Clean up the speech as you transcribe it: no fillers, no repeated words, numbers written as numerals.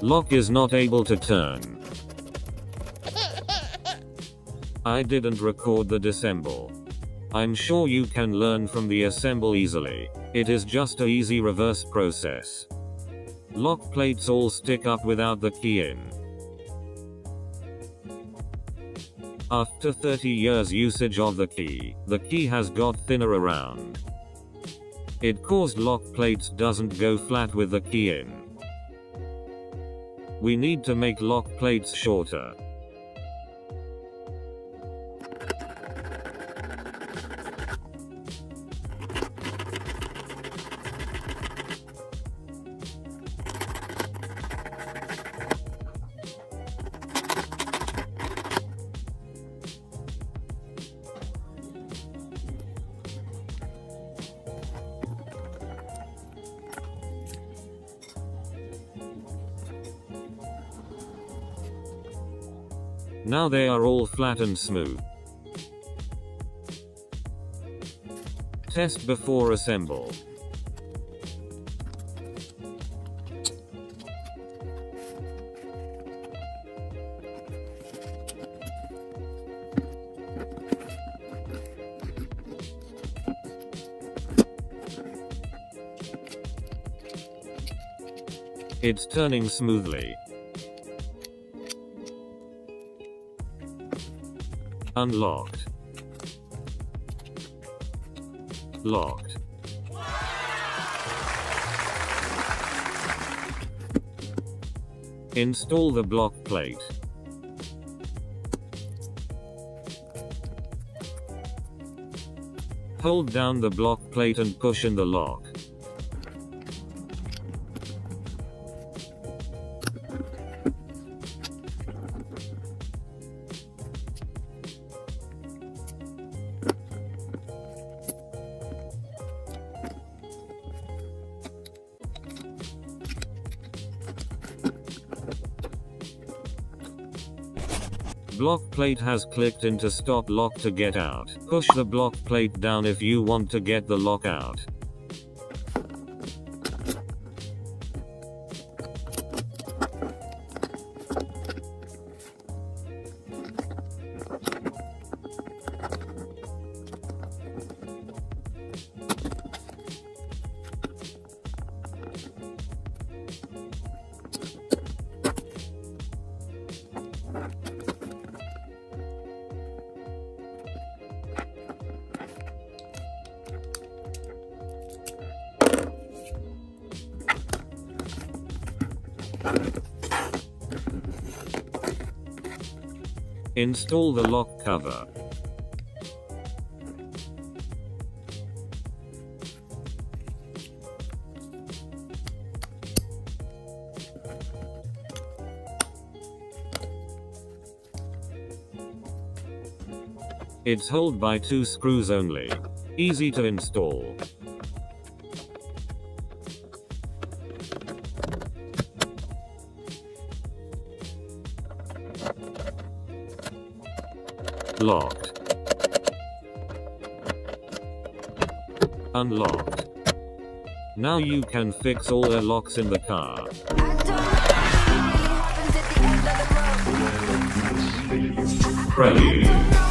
Lock is not able to turn. I didn't record the disassemble. I'm sure you can learn from the assemble easily. It is just a easy reverse process. Lock plates all stick up without the key in. After 30 years usage of the key has got thinner around. It caused lock plates doesn't go flat with the key in. We need to make lock plates shorter. Now they are all flat and smooth. Test before assemble. It's turning smoothly. Unlocked. Locked. Install the block plate. Hold down the block plate and push in the lock. Block plate has clicked into stop lock to get out. Push the block plate down if you want to get the lock out. Install the lock cover. It's held by 2 screws only. Easy to install. Locked. Unlocked. Now you can fix all the locks in the car. Prelude.